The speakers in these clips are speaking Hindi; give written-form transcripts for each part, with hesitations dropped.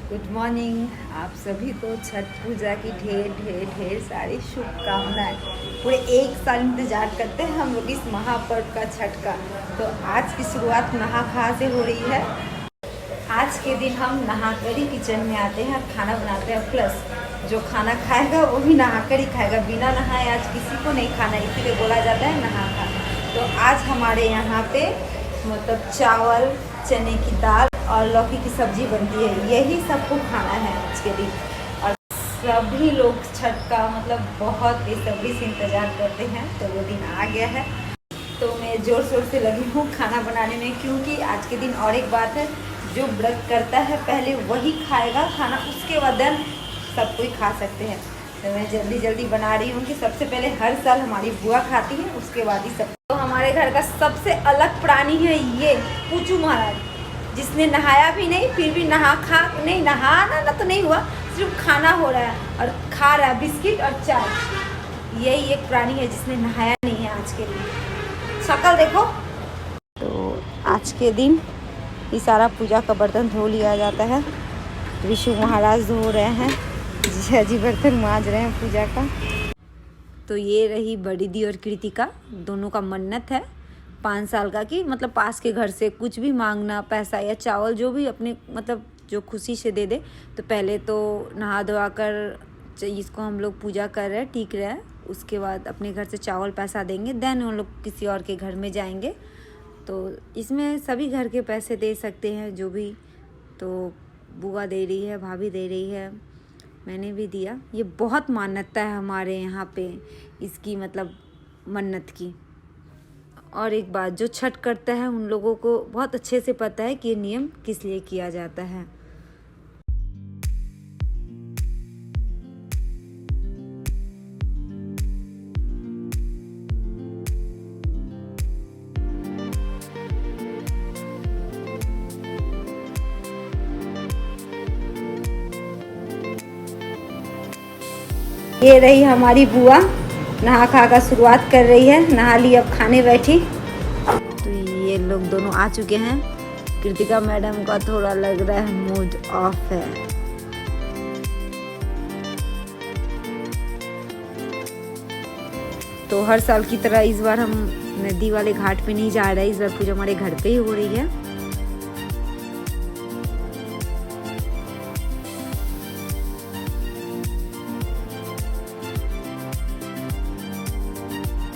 Good morning. आप सभी को छठ पूजा की ढेर ढेर ढेर सारी शुभकामनाएं। पूरे एक साल इंतजार करते हैं हम लोग इस महापर्व का, छठ का। तो आज की शुरुआत नहा खा से हो रही है। आज के दिन हम नहाकर ही किचन में आते हैं, खाना बनाते हैं। प्लस जो खाना खाएगा वो भी नहाकर ही खाएगा, बिना नहाए आज किसी को नहीं खाना, इसीलिए बोला जाता है नहा खा। तो आज हमारे यहाँ पे मतलब चावल, चने की दाल और लौकी की सब्जी बनती है। यही सबको खाना है आज के दिन। और सभी लोग छठ का मतलब बहुत बेसब्री से इंतज़ार करते हैं। तो वो दिन आ गया है, तो मैं ज़ोर शोर से लगी हूँ खाना बनाने में, क्योंकि आज के दिन और एक बात है, जो व्रत करता है पहले वही खाएगा खाना, उसके बाद सब कोई खा सकते हैं। तो मैं जल्दी जल्दी बना रही हूँ कि सबसे पहले हर साल हमारी बुआ खाती है, उसके बाद ही सब। तो हमारे घर का सबसे अलग प्राणी है ये पूछू महाराज, जिसने नहाया भी नहीं फिर भी नहाना तो नहीं हुआ, सिर्फ खाना हो रहा है और खा रहा है बिस्किट और चाय। यही एक प्राणी है जिसने नहाया नहीं है आज के लिए। शक्ल देखो। तो आज के दिन ये सारा पूजा का बर्तन धो लिया जाता है। विशु महाराज धो रहे हैं, जीजा जी बर्तन मांज रहे हैं पूजा का। तो ये रही बड़ी दी और कृतिका, दोनों का मन्नत है 5 साल का, कि मतलब पास के घर से कुछ भी मांगना, पैसा या चावल जो भी अपने मतलब जो खुशी से दे दे। तो पहले तो नहा धोआ कर इसको हम लोग पूजा कर रहे हैं, ठीक रहे हैं, उसके बाद अपने घर से चावल पैसा देंगे, देन हम लोग किसी और के घर में जाएंगे। तो इसमें सभी घर के पैसे दे सकते हैं जो भी। तो बुआ दे रही है, भाभी दे रही है, मैंने भी दिया। ये बहुत मान्यता है हमारे यहाँ पे इसकी, मतलब मन्नत की। और एक बात, जो छठ करता है उन लोगों को बहुत अच्छे से पता है कि ये नियम किस लिए किया जाता है। ये रही हमारी बुआ, नहा खा का शुरुआत कर रही है, नहा ली अब खाने बैठी। तो ये लोग दोनों आ चुके हैं। कृतिका मैडम का थोड़ा लग रहा है मूड ऑफ है। तो हर साल की तरह इस बार हम नदी वाले घाट पे नहीं जा रहे, इस बार पूजा हमारे घर पे ही हो रही है।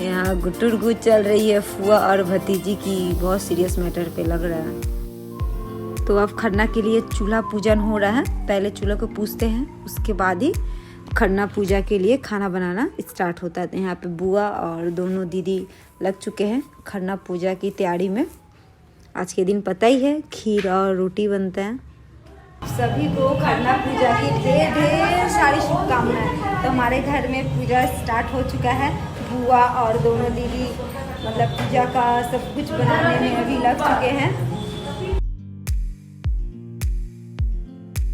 यहाँ गुटुरगु चल रही है फुआ और भतीजी की, बहुत सीरियस मैटर पे लग रहा है। तो अब खरना के लिए चूल्हा पूजन हो रहा है। पहले चूल्हा को पूजते हैं, उसके बाद ही खरना पूजा के लिए खाना बनाना स्टार्ट होता है। यहाँ पे बुआ और दोनों दीदी लग चुके हैं खरना पूजा की तैयारी में। आज के दिन पता ही है खीर और रोटी बनता है। सभी को खरना पूजा की ढेर ढेर सारी शुभकामनाएं। तो हमारे घर में पूजा स्टार्ट हो चुका है। बुआ और दोनों दीदी मतलब पूजा का सब कुछ बनाने में अभी लग चुके हैं।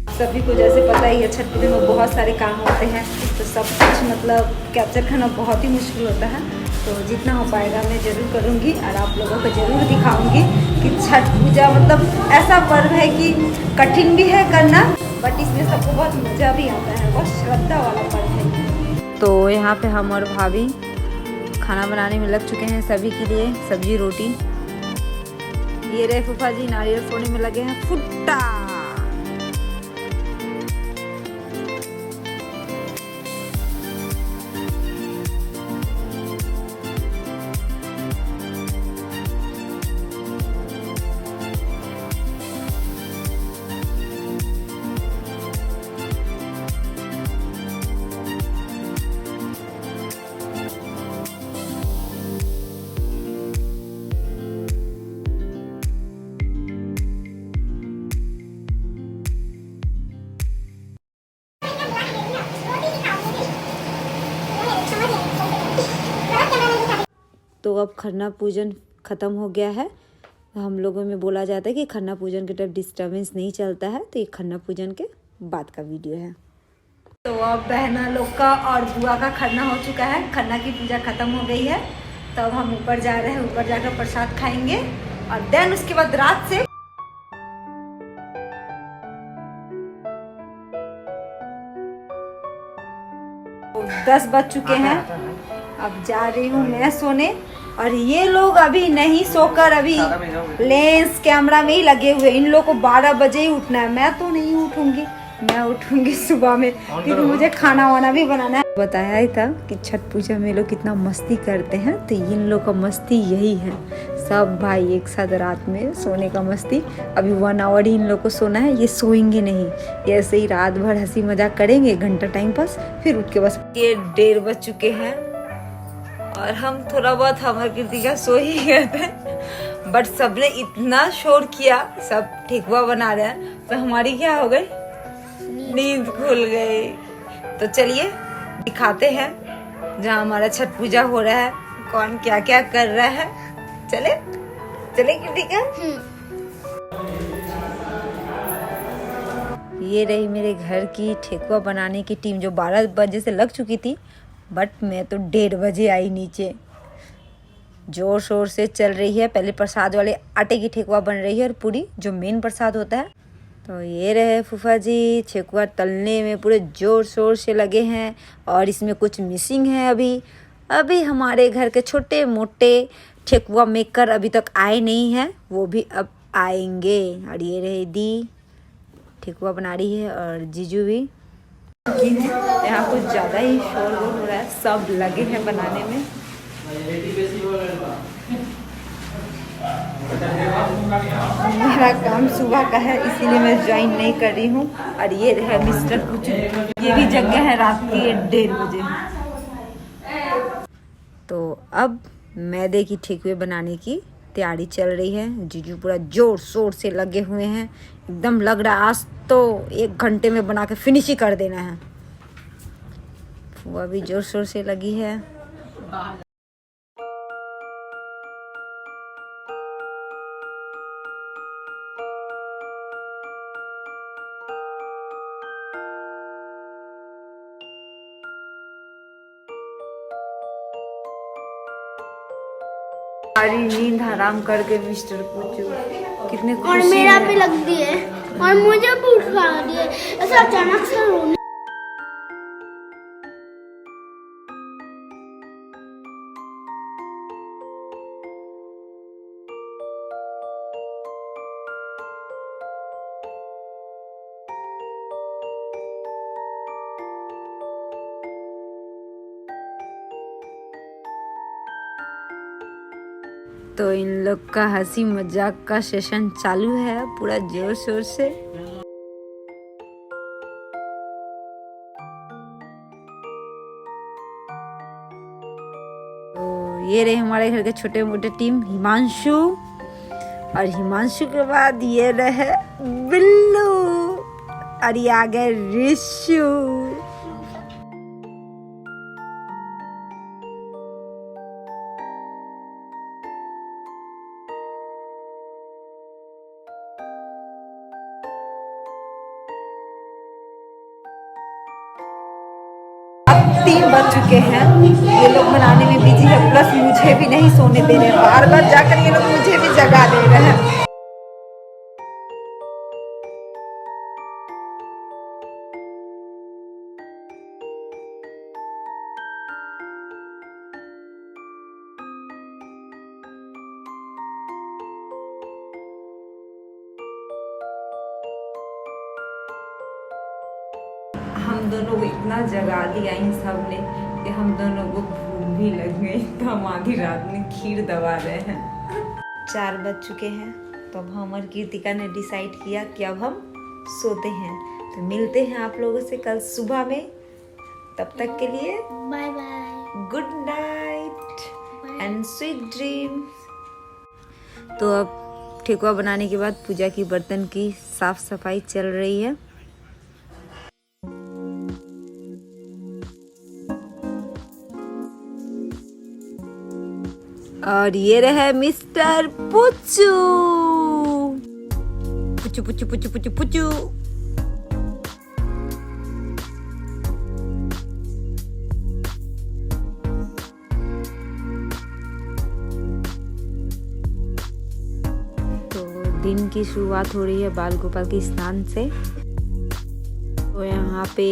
सभी को जैसे पता ही है छठ पूजा में बहुत सारे काम होते हैं, तो सब कुछ मतलब कैप्चर करना बहुत ही मुश्किल होता है। तो जितना हो पाएगा मैं ज़रूर करूँगी और आप लोगों को ज़रूर दिखाऊंगी कि छठ पूजा मतलब ऐसा पर्व है कि कठिन भी है करना, बट इसमें सबको बहुत मज़ा भी आता है, बहुत श्रद्धा वाला पर्व है। तो यहाँ पे हम और भाभी खाना बनाने में लग चुके हैं सभी के लिए, सब्जी रोटी। ये रहे फूफा जी नारियल फोड़ने में लगे हैं, फुट्टा। तो अब खरना पूजन ख़त्म हो गया है। हम लोगों में बोला जाता है कि खरना पूजन के टाइम डिस्टर्बेंस नहीं चलता है, तो ये खरना पूजन के बाद का वीडियो है। तो अब बहना लोग का और बुआ का खरना हो चुका है, खरना की पूजा ख़त्म हो गई है। तो अब हम ऊपर जा रहे हैं, ऊपर जाकर प्रसाद खाएंगे और देन उसके बाद रात से 10 बज चुके हैं। अब जा रही हूँ मैं सोने और ये लोग अभी नहीं सोकर अभी लेंस कैमरा में ही लगे हुए। इन लोग को 12 बजे ही उठना है। मैं तो नहीं उठूंगी, मैं उठूंगी सुबह में क्योंकि मुझे खाना वाना भी बनाना है। बताया ही था कि छठ पूजा में लोग कितना मस्ती करते हैं, तो इन लोग का मस्ती यही है। सब भाई एक साथ रात में सोने का मस्ती। अभी 1 आवर ही इन लोग को सोना है, ये सोएंगे नहीं, ये ऐसे ही रात भर हंसी मजाक करेंगे, 1 घंटा टाइम पास, फिर उठ के बस। ये 1:30 बज चुके हैं और हम थोड़ा बहुत हमारे कीर्ति का सो ही गए थे, बट सबने इतना शोर किया, सब ठेकुआ बना रहे हैं, तो हमारी क्या हो गई, नींद खुल गई। तो चलिए दिखाते हैं जहाँ हमारा छठ पूजा हो रहा है, कौन क्या क्या कर रहा है। चले चले कृतिका। ये रही मेरे घर की ठेकुआ बनाने की टीम, जो 12 बजे से लग चुकी थी, बट मैं तो 1:30 बजे आई नीचे। जोर शोर से चल रही है। पहले प्रसाद वाले आटे की ठेकुआ बन रही है और पूरी जो मेन प्रसाद होता है। तो ये रहे फूफा जी ठेकुआ तलने में पूरे जोर शोर से लगे हैं और इसमें कुछ मिसिंग है। अभी हमारे घर के छोटे मोटे ठेकुआ मेकर अभी तक आए नहीं हैं, वो भी अब आएंगे। और ये रहे दी ठेकुआ बना रही है और जीजू भी। यहाँ कुछ ज़्यादा ही शोर हो रहा है, सब लगे हैं बनाने में। मेरा काम सुबह का है इसीलिए मैं ज्वाइन नहीं कर रही हूँ। और ये रहे मिस्टर कुछ, ये भी जगह है रात के 1:30 बजे। तो अब मैदे की ठेकुए बनाने की तैयारी चल रही है। जीजू पूरा जोर शोर से लगे हुए हैं, एकदम लग रहा है आज तो 1 घंटे में बना के फिनिश ही कर देना है। वो भी जोर शोर से लगी है। सारी नींद हराम करके मिस्टर पूछू कितने खुशी और मेरा भी लगती है और मुझे भी उठा दिए ऐसा अचानक से रोने। तो इन लोग का हंसी मजाक का सेशन चालू है पूरा जोर शोर से। तो ये रहे हमारे घर के छोटे मोटे टीम, हिमांशु, और हिमांशु के बाद ये रहे बिल्लू, और ये आ गए ऋषु। अब 3 बज चुके हैं, ये लोग बनाने में बिजी है, प्लस मुझे भी नहीं सोने दे रहे, बार बार जाकर ये लोग मुझे भी जगा दे रहे हैं। हम दोनों को इतना जगा दिया इन सब ने कि हम दोनों को भूख भी लग गई, तो हम आधी रात में खीर दबा रहे हैं। 4 बज चुके हैं, तो अब हम और कीर्तिका ने डिसाइड किया कि अब हम सोते हैं। तो मिलते हैं आप लोगों से कल सुबह में, तब तक के लिए bye bye, good night and sweet dreams. तो अब ठेकुआ बनाने के बाद पूजा की बर्तन की साफ सफाई चल रही है। और ये रहे मिस्टर पुच्चू, पुच्चू पुच्चू पुच्चू पुच्चू पुच्चू। तो दिन की शुरुआत हो रही है बाल गोपाल के स्नान से। और यहाँ पे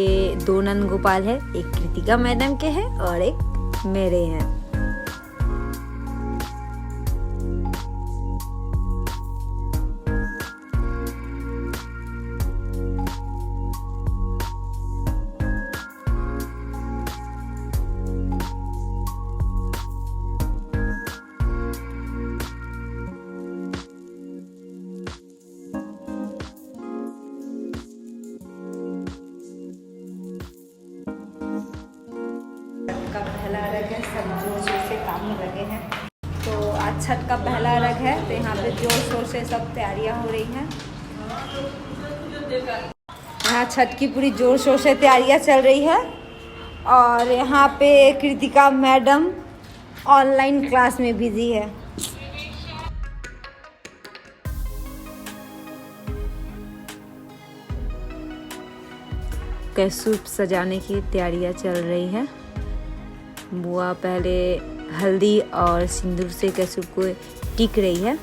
2 नंद गोपाल है, एक कृतिका मैडम के हैं और एक मेरे हैं। का पहला अर्घ है, सब जोर शोर से काम में लगे हैं। तो आज छठ का पहला अर्घ है, तो यहाँ पे जोर शोर से सब तैयारियां हो रही हैं। यहाँ छठ की पूरी जोर शोर से तैयारियां चल रही है और यहाँ पे कृतिका मैडम ऑनलाइन क्लास में बिजी है। कलश सजाने की तैयारियां चल रही है। बुआ पहले हल्दी और सिंदूर से कलश को टिक रही है।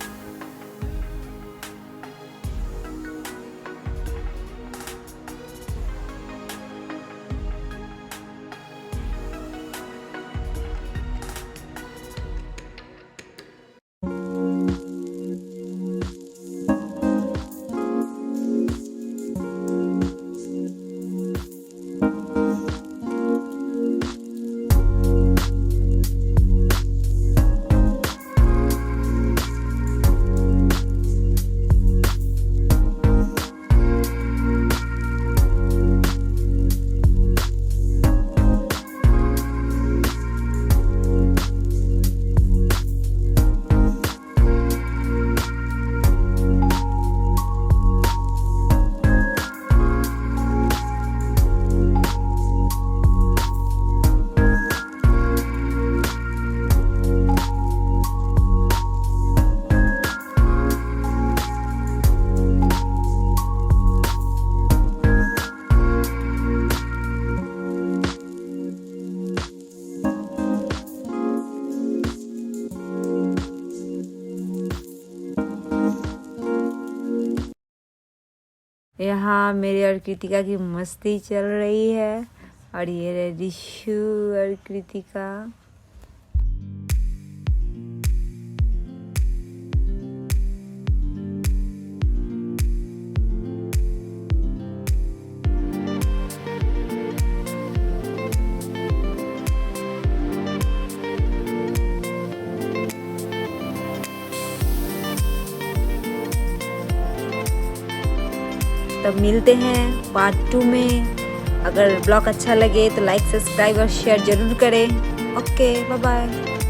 यहाँ मेरे और कृतिका की मस्ती चल रही है और ये रहे रिशु और कृतिका। तब मिलते हैं पार्ट 2 में। अगर ब्लॉग अच्छा लगे तो लाइक, सब्सक्राइब और शेयर जरूर करें। Okay, bye bye.